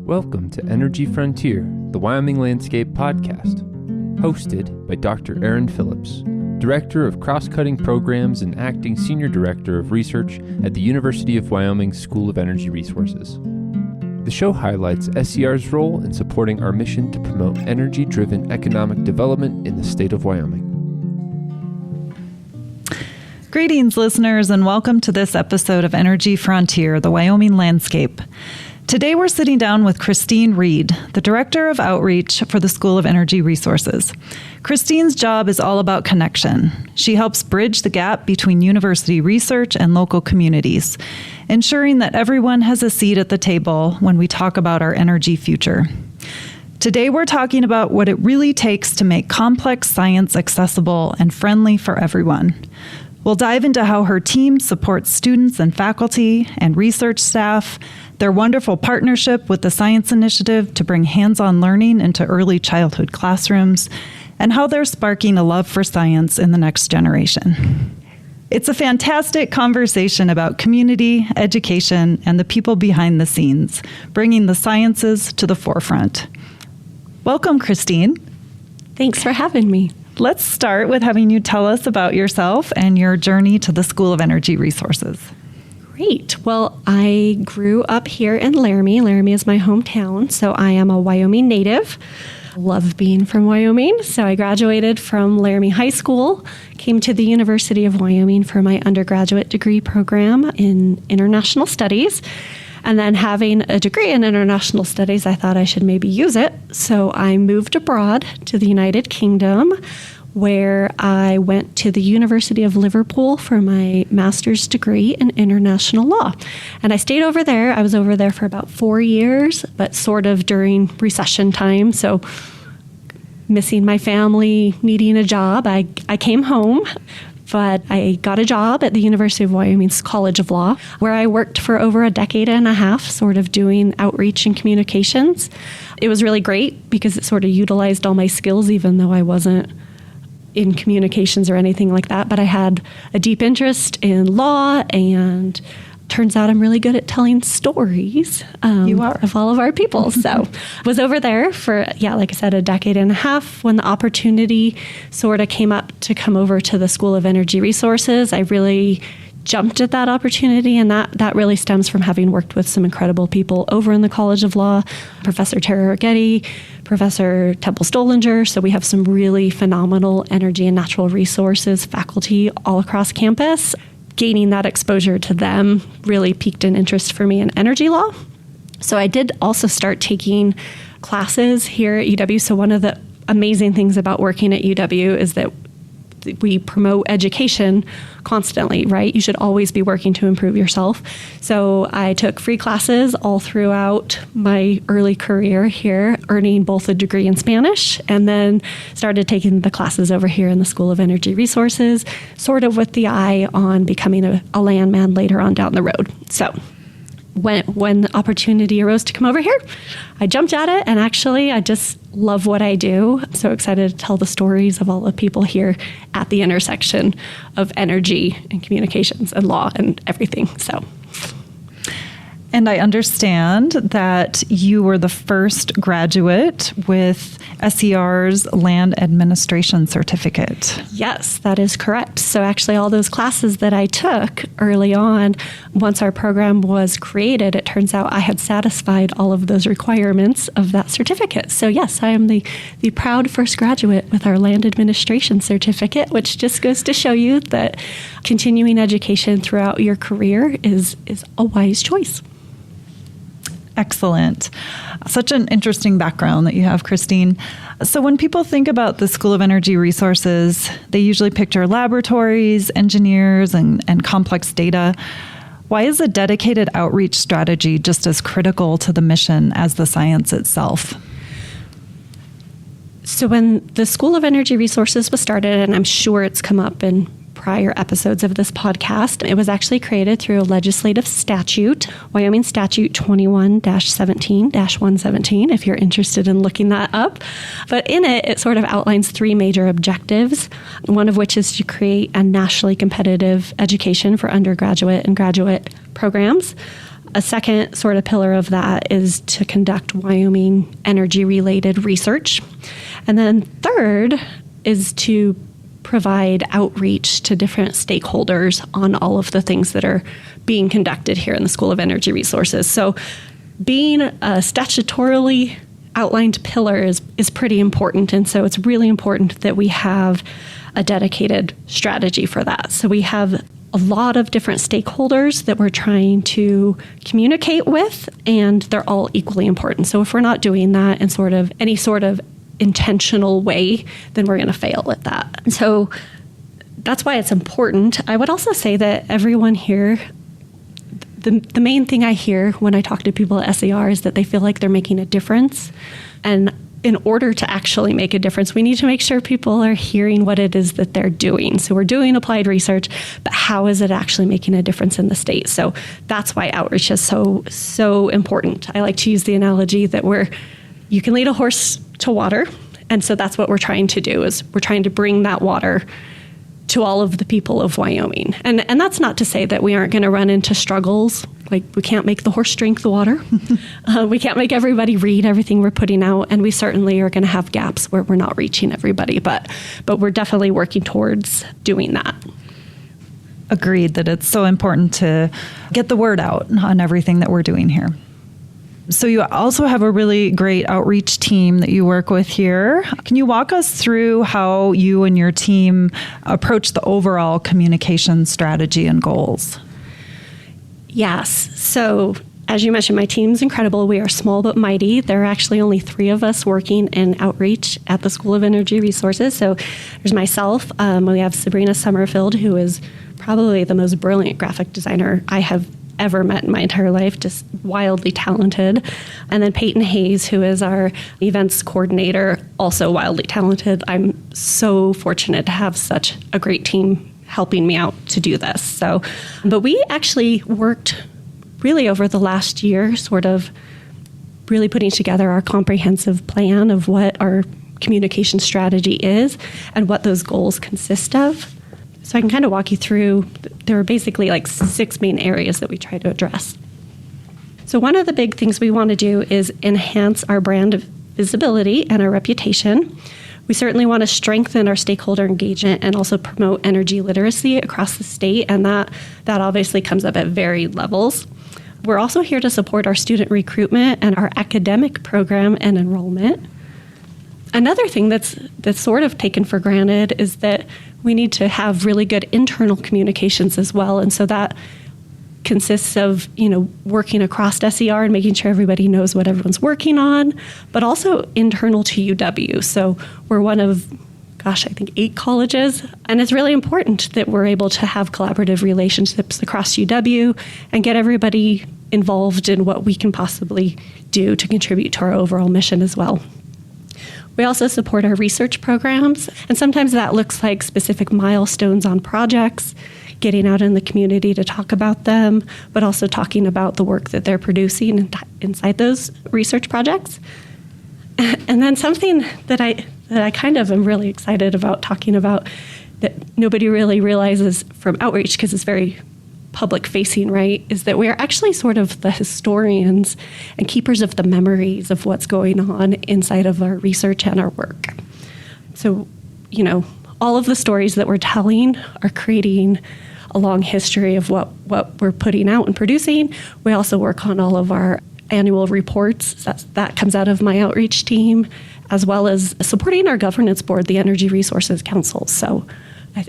Welcome to Energy Frontier, the Wyoming Landscape podcast, hosted by Dr. Erin Phillips, Director of Cross-Cutting Programs and Acting Senior Director of Research at the University of Wyoming School of Energy Resources. The show highlights SER's role in supporting our mission to promote energy-driven economic development in the state of Wyoming. Greetings, listeners, and welcome to this episode of Energy Frontier, the Wyoming Landscape. Today we're sitting down with Christine Reed, the Director of Outreach for the School of Energy Resources. Christine's job is all about connection. She helps bridge the gap between university research and local communities, ensuring that everyone has a seat at the table when we talk about our energy future. Today we're talking about what it really takes to make complex science accessible and friendly for everyone. We'll dive into how her team supports students and faculty and research staff, their wonderful partnership with the Science Initiative to bring hands-on learning into early childhood classrooms, and how they're sparking a love for science in the next generation. It's a fantastic conversation about community, education, and the people behind the scenes, bringing the sciences to the forefront. Welcome, Christine. Thanks for having me. Let's start with having you tell us about yourself and your journey to the School of Energy Resources. Great. Well, I grew up here in Laramie. Laramie is my hometown, so I am a Wyoming native. Love being from Wyoming. So I graduated from Laramie High School, came to the University of Wyoming for my undergraduate degree program in international studies. And then having a degree in international studies, I thought I should maybe use it. So I moved abroad to the United Kingdom, where I went to the University of Liverpool for my master's degree in international law. And I stayed over there. I was over there for about 4 years, but sort of during recession time. So missing my family, needing a job, I came home. But I got a job at the University of Wyoming's College of Law, where I worked for over a decade and a half, sort of doing outreach and communications. It was really great because it sort of utilized all my skills, even though I wasn't in communications or anything like that. But I had a deep interest in law, and turns out I'm really good at telling stories of all of our people. So was over there for, like I said, a decade and a half. When the opportunity sort of came up to come over to the School of Energy Resources, I really jumped at that opportunity, and that really stems from having worked with some incredible people over in the College of Law, Professor Tara Getty, Professor Temple Stolinger. So we have some really phenomenal energy and natural resources faculty all across campus. Gaining that exposure to them really piqued an interest for me in energy law. So I did also start taking classes here at UW. So one of the amazing things about working at UW is that we promote education constantly, right? You should always be working to improve yourself. So I took free classes all throughout my early career here, earning both a degree in Spanish, and then started taking the classes over here in the School of Energy Resources, sort of with the eye on becoming a landman later on down the road. So when the opportunity arose to come over here, I jumped at it, and actually I just love what I do. I'm so excited to tell the stories of all the people here at the intersection of energy and communications and law and everything. And I understand that you were the first graduate with SER's Land Administration Certificate. Yes, that is correct. So actually all those classes that I took early on, once our program was created, it turns out I had satisfied all of those requirements of that certificate. So yes, I am the proud first graduate with our Land Administration Certificate, which just goes to show you that continuing education throughout your career is a wise choice. Excellent. Such an interesting background that you have, Christine. So when people think about the School of Energy Resources, they usually picture laboratories, engineers, and complex data. Why is a dedicated outreach strategy just as critical to the mission as the science itself? So when the School of Energy Resources was started, and I'm sure it's come up in prior episodes of this podcast, it was actually created through a legislative statute, Wyoming Statute 21-17-117, if you're interested in looking that up. But in it, it sort of outlines three major objectives, one of which is to create a nationally competitive education for undergraduate and graduate programs. A second sort of pillar of that is to conduct Wyoming energy-related research. And then third is to provide outreach to different stakeholders on all of the things that are being conducted here in the School of Energy Resources. So being a statutorily outlined pillar is pretty important. And so it's really important that we have a dedicated strategy for that. So we have a lot of different stakeholders that we're trying to communicate with, and they're all equally important. So if we're not doing that in any sort of intentional way, then we're going to fail at that. And so that's why it's important. I would also say that everyone here, the main thing I hear when I talk to people at SER is that they feel like they're making a difference. And in order to actually make a difference, we need to make sure people are hearing what it is that they're doing. So we're doing applied research, but how is it actually making a difference in the state? So that's why outreach is so important. I like to use the analogy that you can lead a horse to water. And so that's what we're trying to do, is we're trying to bring that water to all of the people of Wyoming. And that's not to say that we aren't going to run into struggles. Like, we can't make the horse drink the water. We can't make everybody read everything we're putting out. And we certainly are going to have gaps where we're not reaching everybody. But we're definitely working towards doing that. Agreed that it's so important to get the word out on everything that we're doing here. So you also have a really great outreach team that you work with here. Can you walk us through how you and your team approach the overall communication strategy and goals? Yes. So as you mentioned, my team's incredible. We are small but mighty. There are actually only 3 of us working in outreach at the School of Energy Resources. So there's myself. We have Sabrina Summerfield, who is probably the most brilliant graphic designer I have ever met in my entire life, just wildly talented. And then Peyton Hayes, who is our events coordinator, also wildly talented. I'm so fortunate to have such a great team helping me out to do this. So, but we actually worked really over the last year, sort of really putting together our comprehensive plan of what our communication strategy is and what those goals consist of. So I can kind of walk you through. There are basically like 6 main areas that we try to address. So one of the big things we want to do is enhance our brand of visibility and our reputation. We certainly want to strengthen our stakeholder engagement and also promote energy literacy across the state, and that obviously comes up at varied levels. We're also here to support our student recruitment and our academic program and enrollment. Another thing that's sort of taken for granted is that we need to have really good internal communications as well. And so that consists of, working across SER and making sure everybody knows what everyone's working on, but also internal to UW. So we're one of, I think 8 colleges. And it's really important that we're able to have collaborative relationships across UW and get everybody involved in what we can possibly do to contribute to our overall mission as well. We also support our research programs, and sometimes that looks like specific milestones on projects, getting out in the community to talk about them, but also talking about the work that they're producing inside those research projects. And then something that I kind of am really excited about talking about that nobody really realizes from outreach, because it's very public facing, right, is that we are actually sort of the historians and keepers of the memories of what's going on inside of our research and our work. So, all of the stories that we're telling are creating a long history of what we're putting out and producing. We also work on all of our annual reports. That comes out of my outreach team, as well as supporting our governance board, the Energy Resources Council. So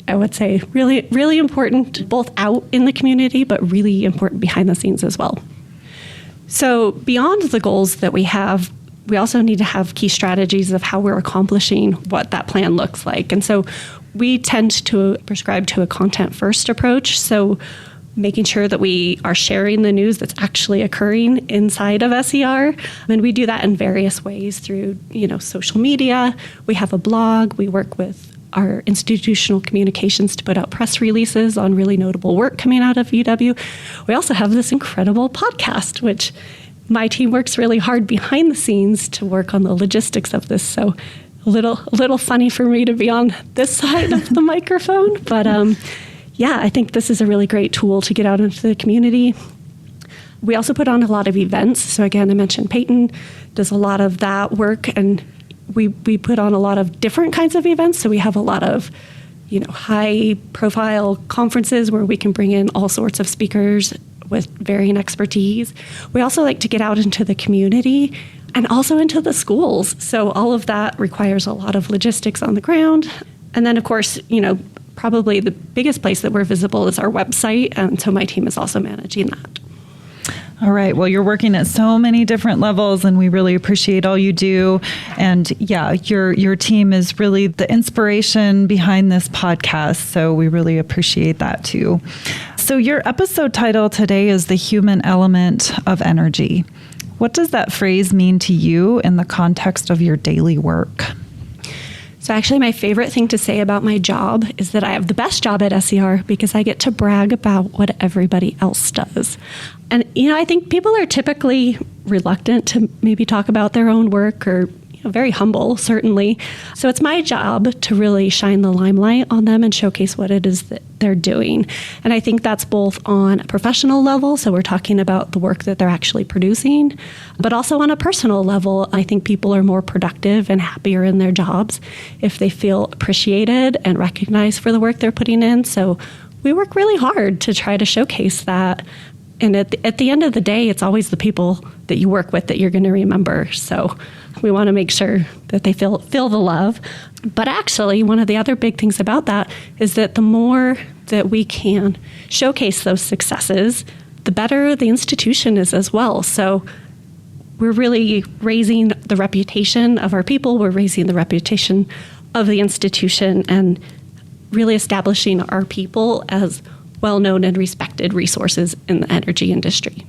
I would say really, really important, both out in the community, but really important behind the scenes as well. So beyond the goals that we have, we also need to have key strategies of how we're accomplishing what that plan looks like. And so we tend to prescribe to a content-first approach. So making sure that we are sharing the news that's actually occurring inside of SER. And we do that in various ways through, social media. We have a blog. We work with our institutional communications to put out press releases on really notable work coming out of UW. We also have this incredible podcast, which my team works really hard behind the scenes to work on the logistics of this. So a little funny for me to be on this side of the microphone. But I think this is a really great tool to get out into the community. We also put on a lot of events. So again, I mentioned Peyton does a lot of that work, and we put on a lot of different kinds of events. So we have a lot of, high profile conferences where we can bring in all sorts of speakers with varying expertise. We also like to get out into the community and also into the schools. So all of that requires a lot of logistics on the ground. And then, of course, probably the biggest place that we're visible is our website. And so my team is also managing that. All right. Well, you're working at so many different levels, and we really appreciate all you do. And yeah, your team is really the inspiration behind this podcast. So we really appreciate that too. So your episode title today is The Human Element of Energy. What does that phrase mean to you in the context of your daily work? So actually, my favorite thing to say about my job is that I have the best job at SER because I get to brag about what everybody else does. And, I think people are typically reluctant to maybe talk about their own work, or very humble, certainly. So it's my job to really shine the limelight on them and showcase what it is that they're doing. And I think that's both on a professional level, so we're talking about the work that they're actually producing, but also on a personal level. I think people are more productive and happier in their jobs if they feel appreciated and recognized for the work they're putting in. So we work really hard to try to showcase that. And at the end of the day, it's always the people that you work with that you're going to remember. So we want to make sure that they feel the love. But actually, one of the other big things about that is that the more that we can showcase those successes, the better the institution is as well. So we're really raising the reputation of our people. We're raising the reputation of the institution and really establishing our people as well-known and respected resources in the energy industry.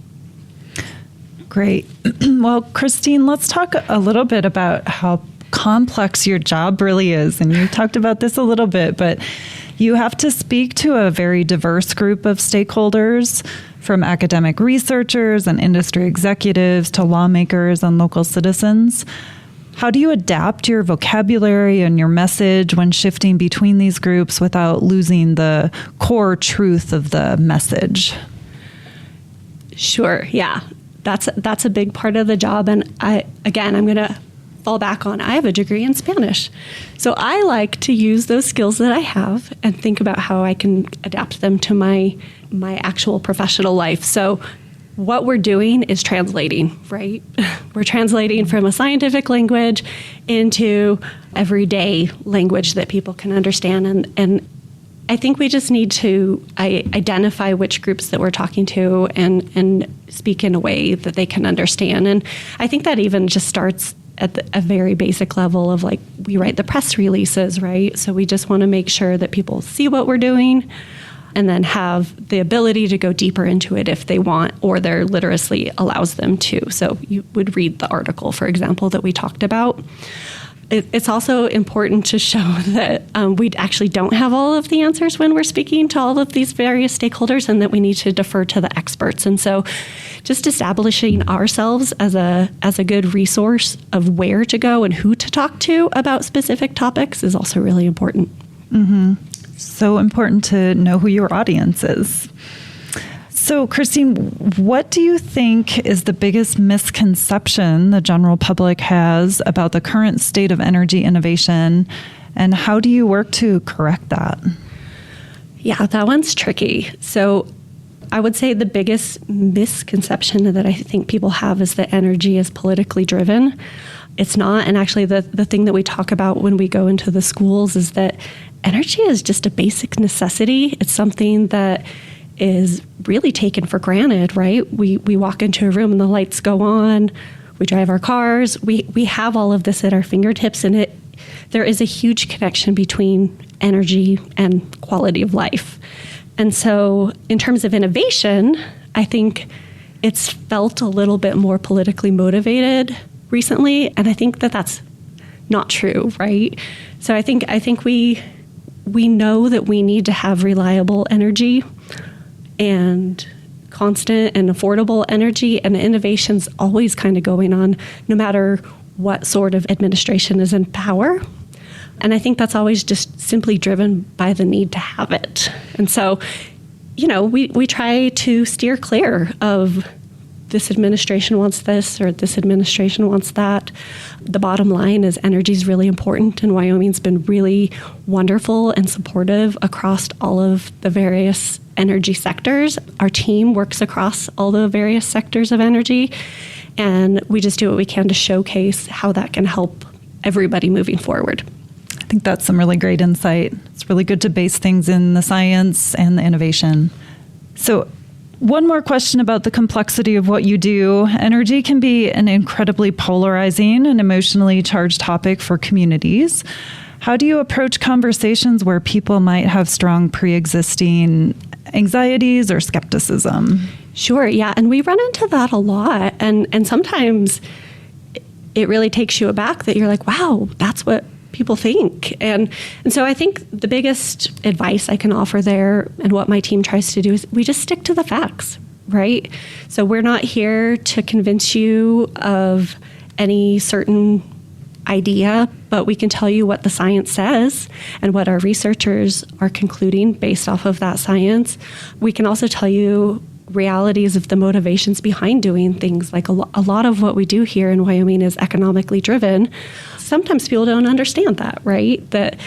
Great. Well, Christine, let's talk a little bit about how complex your job really is. And you talked about this a little bit, but you have to speak to a very diverse group of stakeholders, from academic researchers and industry executives to lawmakers and local citizens. How do you adapt your vocabulary and your message when shifting between these groups without losing the core truth of the message? Sure. Yeah. That's a big part of the job. And I'm going to fall back on, I have a degree in Spanish. So I like to use those skills that I have and think about how I can adapt them to my actual professional life. So what we're doing is translating, right? We're translating from a scientific language into everyday language that people can understand. And I think we just need to identify which groups that we're talking to and speak in a way that they can understand. And I think that even just starts at a very basic level of, like, we write the press releases, right? So we just want to make sure that people see what we're doing and then have the ability to go deeper into it if they want, or their literacy allows them to. So you would read the article, for example, that we talked about. It's also important to show that we actually don't have all of the answers when we're speaking to all of these various stakeholders, and that we need to defer to the experts. And so just establishing ourselves as a good resource of where to go and who to talk to about specific topics is also really important. Mm-hmm. So important to know who your audience is. So, Christine, what do you think is the biggest misconception the general public has about the current state of energy innovation, and how do you work to correct that? Yeah, that one's tricky. So I would say the biggest misconception that I think people have is that energy is politically driven. It's not. And actually, the thing that we talk about when we go into the schools is that energy is just a basic necessity. It's something that is really taken for granted, right? We walk into a room and the lights go on. We drive our cars. We have all of this at our fingertips, and there is a huge connection between energy and quality of life. And so in terms of innovation, I think it's felt a little bit more politically motivated recently, and I think that that's not true, right? So I think we know that we need to have reliable energy and constant and affordable energy, and innovation's always kind of going on no matter what sort of administration is in power. And I think that's always just simply driven by the need to have it. And so, we try to steer clear of this administration wants this or this administration wants that. The bottom line is energy is really important, and Wyoming's been really wonderful and supportive across all of the various energy sectors. Our team works across all the various sectors of energy, and we just do what we can to showcase how that can help everybody moving forward. I think that's some really great insight. It's really good to base things in the science and the innovation. So, one more question about the complexity of what you do. Energy can be an incredibly polarizing and emotionally charged topic for communities. How do you approach conversations where people might have strong pre-existing anxieties or skepticism? Sure, yeah, and we run into that a lot, and sometimes it really takes you aback that you're like, wow, that's what people think. And so I think the biggest advice I can offer there, and what my team tries to do, is we just stick to the facts, right? So we're not here to convince you of any certain idea, but we can tell you what the science says and what our researchers are concluding based off of that science. We can also tell you realities of the motivations behind doing things. Like a lot of what we do here in Wyoming is economically driven. Sometimes people don't understand that, right? That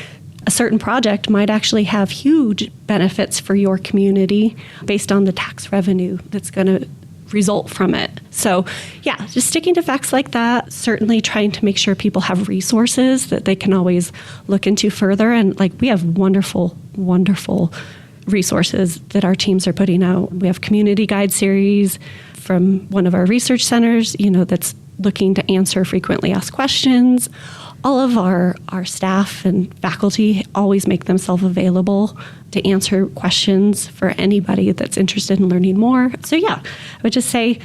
a certain project might actually have huge benefits for your community based on the tax revenue that's going to result from it. So yeah, just sticking to facts like that, certainly trying to make sure people have resources that they can always look into further. And like, we have wonderful, wonderful resources that our teams are putting out. We have community guide series from one of our research centers, that's looking to answer frequently asked questions. All of our staff and faculty always make themselves available to answer questions for anybody that's interested in learning more. So yeah, I would just say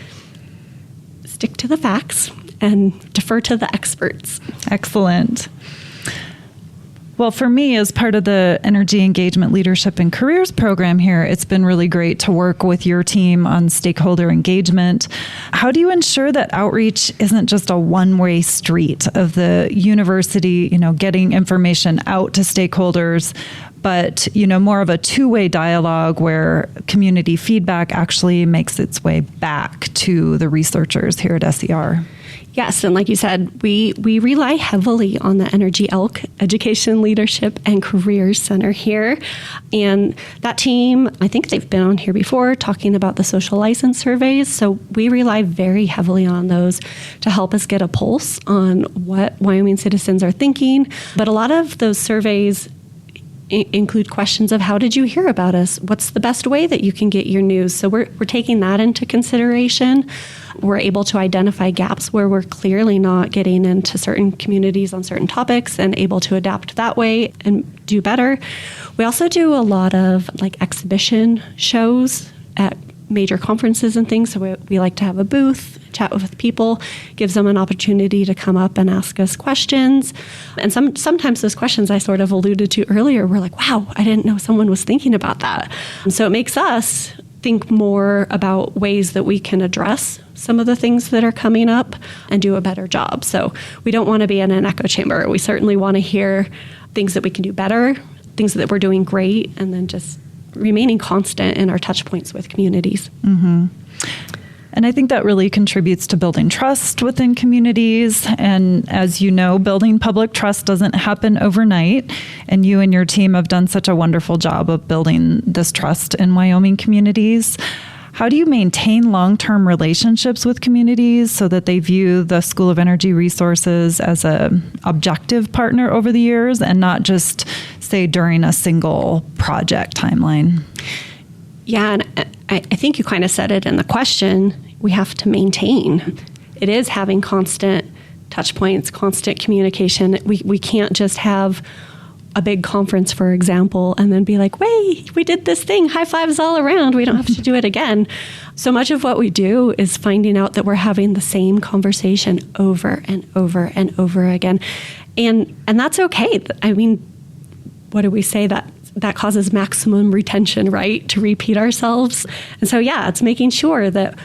stick to the facts and defer to the experts. Excellent. Well, for me, as part of the Energy Engagement Leadership and Careers program here, it's been really great to work with your team on stakeholder engagement. How do you ensure that outreach isn't just a one-way street of the university, getting information out to stakeholders, but, more of a two-way dialogue where community feedback actually makes its way back to the researchers here at SER? Yes, and like you said, we rely heavily on the Energy ELK Education, Leadership, and Careers Center here. And that team, I think they've been on here before talking about the social license surveys. So we rely very heavily on those to help us get a pulse on what Wyoming citizens are thinking. But a lot of those surveys include questions of how did you hear about us? What's the best way that you can get your news? So we're taking that into consideration. We're able to identify gaps where we're clearly not getting into certain communities on certain topics and able to adapt that way and do better. We also do a lot of exhibition shows at major conferences and things. So we like to have a booth, chat with people, gives them an opportunity to come up and ask us questions. And sometimes those questions I sort of alluded to earlier, we're like, wow, I didn't know someone was thinking about that. And so it makes us think more about ways that we can address some of the things that are coming up and do a better job. So we don't want to be in an echo chamber. We certainly want to hear things that we can do better, things that we're doing great, and then just remaining constant in our touch points with communities. Mm-hmm. And I think that really contributes to building trust within communities. And as you know, building public trust doesn't happen overnight. And you and your team have done such a wonderful job of building this trust in Wyoming communities. How do you maintain long-term relationships with communities so that they view the School of Energy Resources as an objective partner over the years and not just, say, during a single project timeline? Yeah, and I think you kind of said it in the question. We have to maintain. It is having constant touch points, constant communication. We can't just have a big conference, for example, and then be like, wait, we did this thing, high fives all around, we don't have to do it again. So much of what we do is finding out that we're having the same conversation over and over and over again. And that's okay. I mean, what do we say? That causes maximum retention, right? To repeat ourselves. And so, yeah, it's making sure that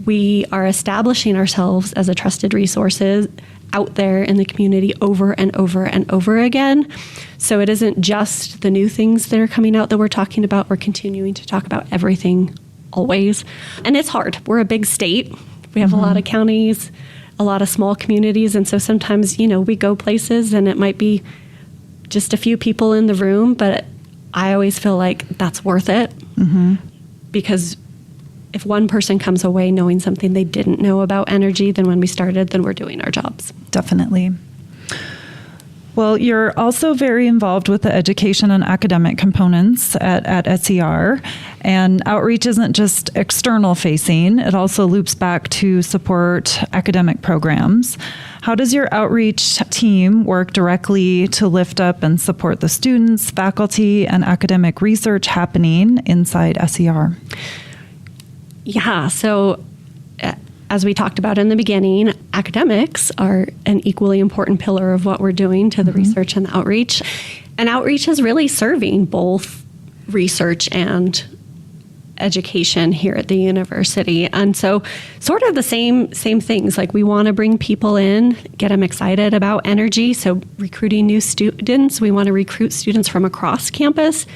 we are establishing ourselves as a trusted resources out there in the community over and over and over again. So it isn't just the new things that are coming out that we're talking about. We're continuing to talk about everything always. And it's hard. We're a big state. We have a lot of counties, a lot of small communities. And so sometimes, we go places and it might be just a few people in the room, but I always feel like that's worth it because if one person comes away knowing something they didn't know about energy, then when we started, then we're doing our jobs. Definitely. Well, you're also very involved with the education and academic components at SER, and outreach isn't just external facing, it also loops back to support academic programs. How does your outreach team work directly to lift up and support the students, faculty, and academic research happening inside SER? Yeah, so as we talked about in the beginning, academics are an equally important pillar of what we're doing to the research and the outreach. And outreach is really serving both research and education here at the university. And so sort of the same things, like we want to bring people in, get them excited about energy. So recruiting new students, we want to recruit students from across campus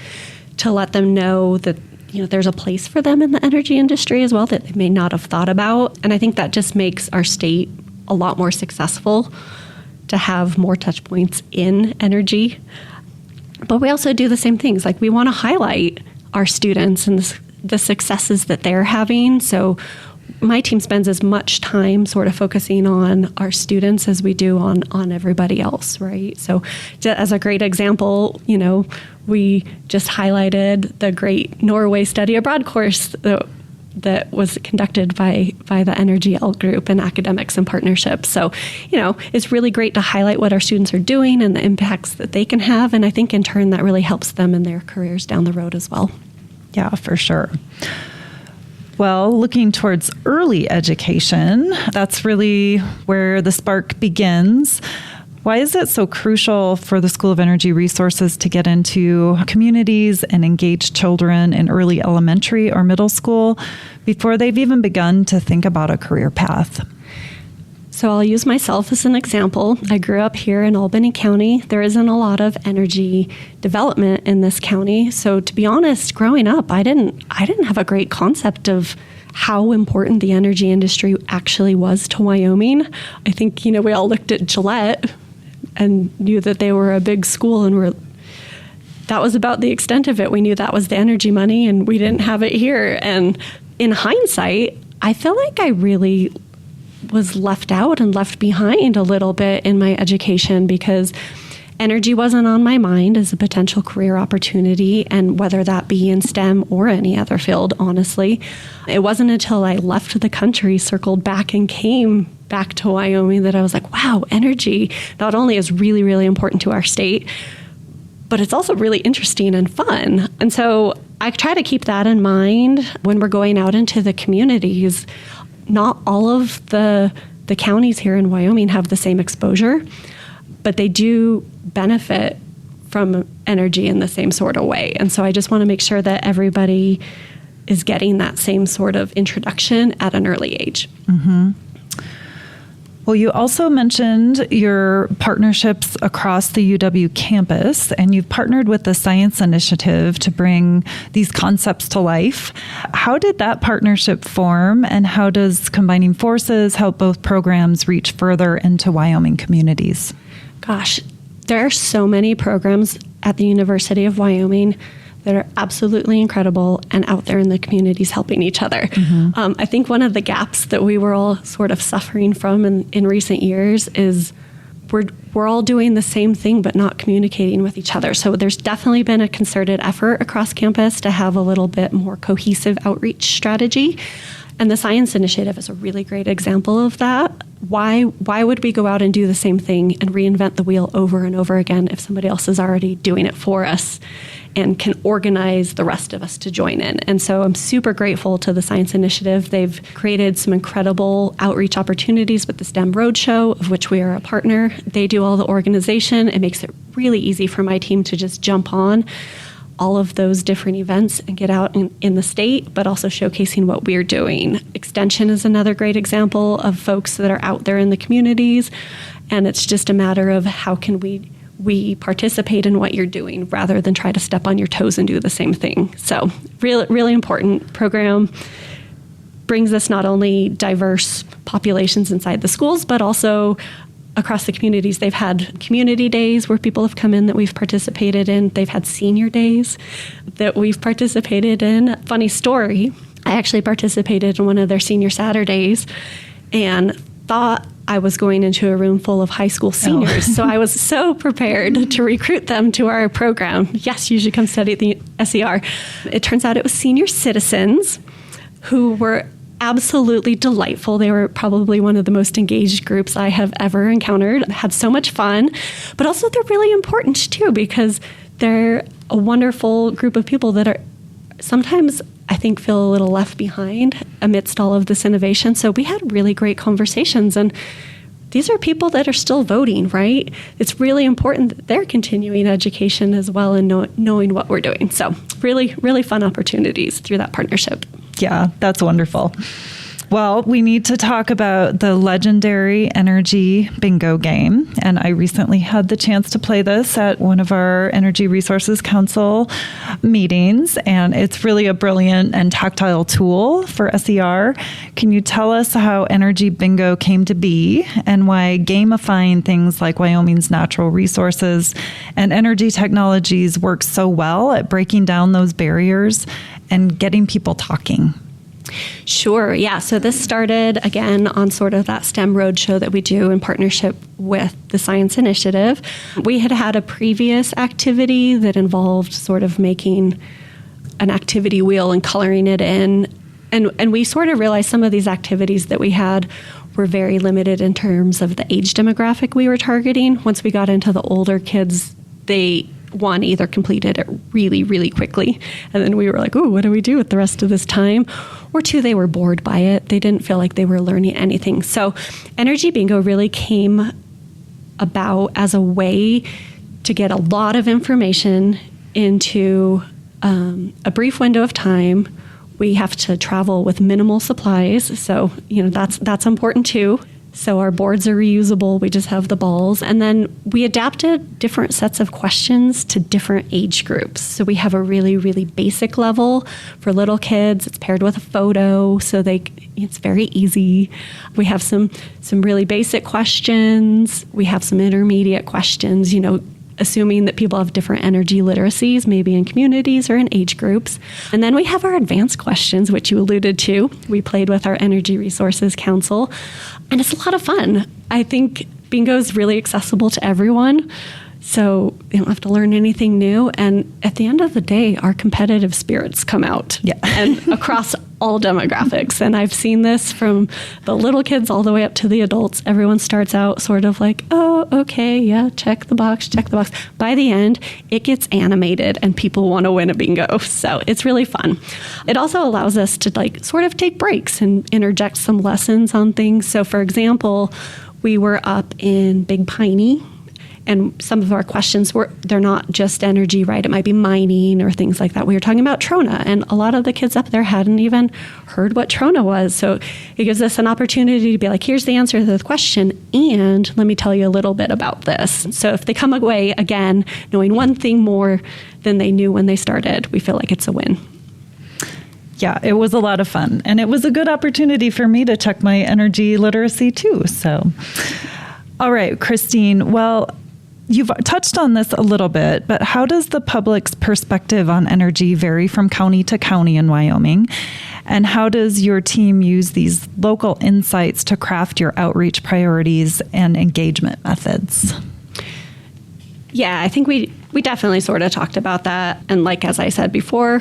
to let them know that there's a place for them in the energy industry as well that they may not have thought about. And I think that just makes our state a lot more successful to have more touch points in energy. But we also do the same things. Like we want to highlight our students and the successes that they're having. So my team spends as much time sort of focusing on our students as we do on everybody else, right? So as a great example, we just highlighted the great Norway study abroad course that was conducted by the Energy L group and academics and partnerships. So, it's really great to highlight what our students are doing and the impacts that they can have. And I think in turn that really helps them in their careers down the road as well. Yeah, for sure. Well, looking towards early education, that's really where the spark begins. Why is it so crucial for the School of Energy Resources to get into communities and engage children in early elementary or middle school before they've even begun to think about a career path? So I'll use myself as an example. I grew up here in Albany County. There isn't a lot of energy development in this county. So to be honest, growing up, I didn't have a great concept of how important the energy industry actually was to Wyoming. I think, we all looked at Gillette and knew that they were a big school and that was about the extent of it. We knew that was the energy money and we didn't have it here. And in hindsight, I feel like I really was left out and left behind a little bit in my education because energy wasn't on my mind as a potential career opportunity, and whether that be in STEM or any other field, honestly. It wasn't until I left the country, circled back, and came back to Wyoming that I was like, wow, energy not only is really, really important to our state, but it's also really interesting and fun. And so I try to keep that in mind when we're going out into the communities. Not all of the counties here in Wyoming have the same exposure, but they do benefit from energy in the same sort of way. And so I just want to make sure that everybody is getting that same sort of introduction at an early age. Mm-hmm. Well, you also mentioned your partnerships across the UW campus, and you've partnered with the Science Initiative to bring these concepts to life. How did that partnership form, and how does combining forces help both programs reach further into Wyoming communities? Gosh, there are so many programs at the University of Wyoming that are absolutely incredible and out there in the communities helping each other. Mm-hmm. I think one of the gaps that we were all sort of suffering from in recent years is we're all doing the same thing but not communicating with each other. So there's definitely been a concerted effort across campus to have a little bit more cohesive outreach strategy. And the Science Initiative is a really great example of that. Why would we go out and do the same thing and reinvent the wheel over and over again if somebody else is already doing it for us and can organize the rest of us to join in? And so I'm super grateful to the Science Initiative. They've created some incredible outreach opportunities with the STEM Roadshow, of which we are a partner. They do all the organization. It makes it really easy for my team to just jump on all of those different events and get out in the state, but also showcasing what we're doing. Extension is another great example of folks that are out there in the communities, and it's just a matter of how can we participate in what you're doing rather than try to step on your toes and do the same thing. So really, really important program. brings us not only diverse populations inside the schools, but also across the communities. They've had community days where people have come in that we've participated in. They've had senior days that we've participated in. Funny story, I actually participated in one of their senior Saturdays and thought I was going into a room full of high school seniors. So I was so prepared to recruit them to our program. Yes, you should come study at the SER. It turns out it was senior citizens who were absolutely delightful. They were probably one of the most engaged groups I have ever encountered. Had so much fun, but also they're really important too, because they're a wonderful group of people that are sometimes, I think, feel a little left behind amidst all of this innovation. So we had really great conversations, and these are people that are still voting, right? It's really important that they're continuing education as well and knowing what we're doing. So really, really fun opportunities through that partnership. Yeah, that's wonderful. Well, we need to talk about the legendary Energy Bingo game. And I recently had the chance to play this at one of our Energy Resources Council meetings. And it's really a brilliant and tactile tool for SER. Can you tell us how Energy Bingo came to be and why gamifying things like Wyoming's natural resources and energy technologies works so well at breaking down those barriers and getting people talking? Sure. Yeah. So this started again on sort of that STEM roadshow that we do in partnership with the Science Initiative. We had a previous activity that involved sort of making an activity wheel and coloring it in. And we sort of realized some of these activities that we had were very limited in terms of the age demographic we were targeting. Once we got into the older kids, they either completed it really, really quickly, and then we were like, ooh, what do we do with the rest of this time? Or two, they were bored by it. They didn't feel like they were learning anything. So Energy Bingo really came about as a way to get a lot of information into a brief window of time. We have to travel with minimal supplies, so that's important too. So our boards are reusable. We just have the balls. And then we adapted different sets of questions to different age groups. So we have a really, really basic level for little kids. It's paired with a photo, so it's very easy. We have some really basic questions. We have some intermediate questions, assuming that people have different energy literacies, maybe in communities or in age groups. And then we have our advanced questions, which you alluded to. We played with our Energy Resources Council, and it's a lot of fun. I think bingo is really accessible to everyone, so you don't have to learn anything new. And at the end of the day, our competitive spirits come out, and across all demographics. And I've seen this from the little kids all the way up to the adults. Everyone starts out sort of like, oh, okay, yeah, check the box. By the end, it gets animated and people want to win a bingo. So it's really fun. It also allows us to sort of take breaks and interject some lessons on things. So for example, we were up in Big Piney, and some of our questions they're not just energy, right? It might be mining or things like that. We were talking about Trona, and a lot of the kids up there hadn't even heard what Trona was. So it gives us an opportunity to be like, here's the answer to the question, and let me tell you a little bit about this. So if they come away, again, knowing one thing more than they knew when they started, we feel like it's a win. Yeah, it was a lot of fun. And it was a good opportunity for me to check my energy literacy too. So, all right, Christine, well, you've touched on this a little bit, but how does the public's perspective on energy vary from county to county in Wyoming? And how does your team use these local insights to craft your outreach priorities and engagement methods? Yeah, I think we definitely sort of talked about that. And as I said before,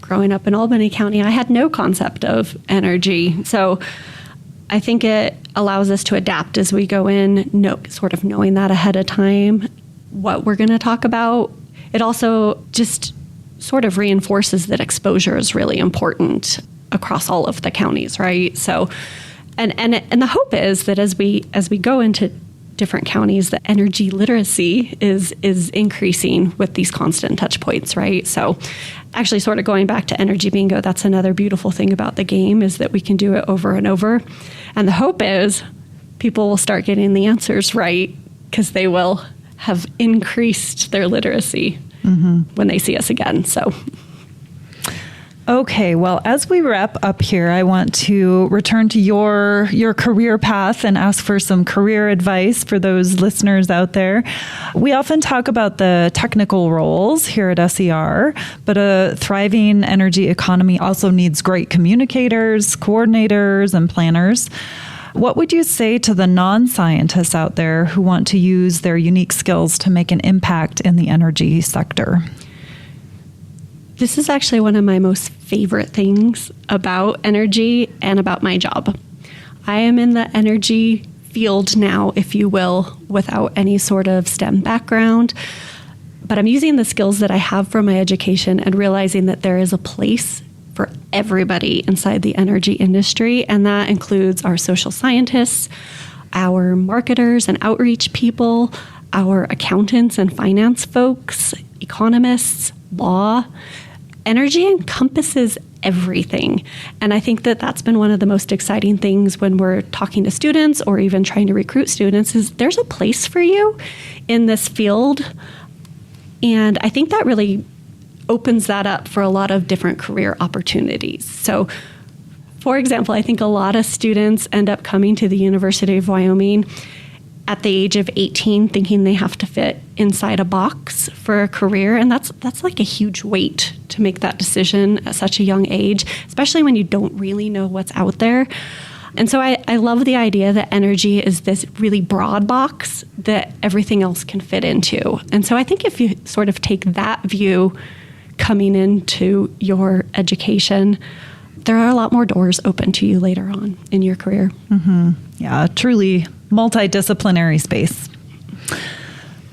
growing up in Albany County, I had no concept of energy. So I think it allows us to adapt as we go in, sort of knowing that ahead of time, what we're going to talk about. It also just sort of reinforces that exposure is really important across all of the counties, right? So, and the hope is that as we go into different counties, the energy literacy is increasing with these constant touch points, right? So actually sort of going back to Energy Bingo, that's another beautiful thing about the game is that we can do it over and over. And the hope is people will start getting the answers right because they will have increased their literacy when they see us again. So Okay, well, as we wrap up here, I want to return to your career path and ask for some career advice for those listeners out there. We often talk about the technical roles here at SER, but a thriving energy economy also needs great communicators, coordinators, and planners. What would you say to the non-scientists out there who want to use their unique skills to make an impact in the energy sector? This is actually one of my most favorite things about energy and about my job. I am in the energy field now, if you will, without any sort of STEM background, but I'm using the skills that I have from my education and realizing that there is a place for everybody inside the energy industry, and that includes our social scientists, our marketers and outreach people, our accountants and finance folks, economists, law. Energy encompasses everything. And I think that that's been one of the most exciting things when we're talking to students or even trying to recruit students is there's a place for you in this field. And I think that really opens that up for a lot of different career opportunities. So, for example, I think a lot of students end up coming to the University of Wyoming at the age of 18 thinking they have to fit inside a box for a career. And that's like a huge weight to make that decision at such a young age, especially when you don't really know what's out there. And so I love the idea that energy is this really broad box that everything else can fit into. And so I think if you sort of take that view coming into your education, there are a lot more doors open to you later on in your career. Mm-hmm. Yeah, truly multidisciplinary space.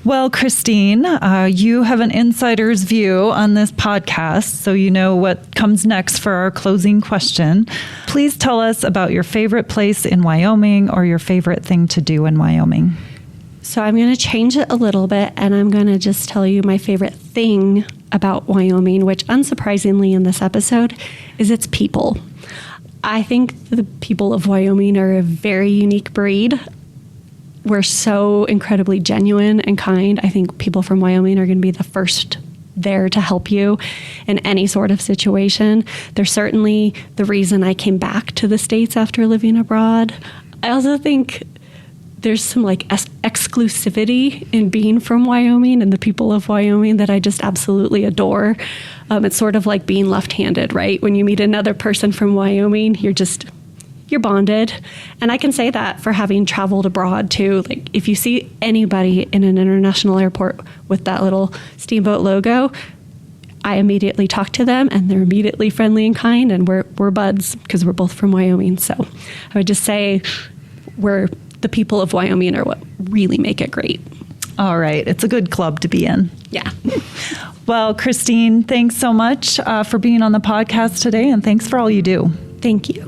Well, Christine, you have an insider's view on this podcast, so you know what comes next for our closing question. Please tell us about your favorite place in Wyoming or your favorite thing to do in Wyoming. So I'm going to change it a little bit, and I'm going to just tell you my favorite thing about Wyoming, which unsurprisingly in this episode is its people. I think the people of Wyoming are a very unique breed. We're so incredibly genuine and kind. I think people from Wyoming are going to be the first there to help you in any sort of situation. They're certainly the reason I came back to the States after living abroad. I also think there's some exclusivity in being from Wyoming and the people of Wyoming that I just absolutely adore. It's sort of like being left-handed, right? When you meet another person from Wyoming, you're bonded. And I can say that for having traveled abroad too. Like if you see anybody in an international airport with that little steamboat logo, I immediately talk to them and they're immediately friendly and kind, and we're buds because we're both from Wyoming. So I would just say the people of Wyoming are what really make it great. All right. It's a good club to be in. Yeah. Well, Christine, thanks so much for being on the podcast today, and thanks for all you do. Thank you.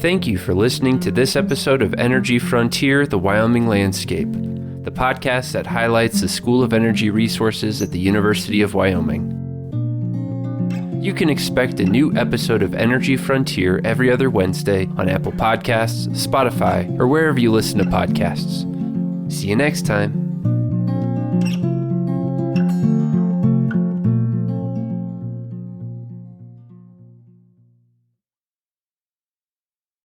Thank you for listening to this episode of Energy Frontier, the Wyoming Landscape, the podcast that highlights the School of Energy Resources at the University of Wyoming. You can expect a new episode of Energy Frontier every other Wednesday on Apple Podcasts, Spotify, or wherever you listen to podcasts. See you next time.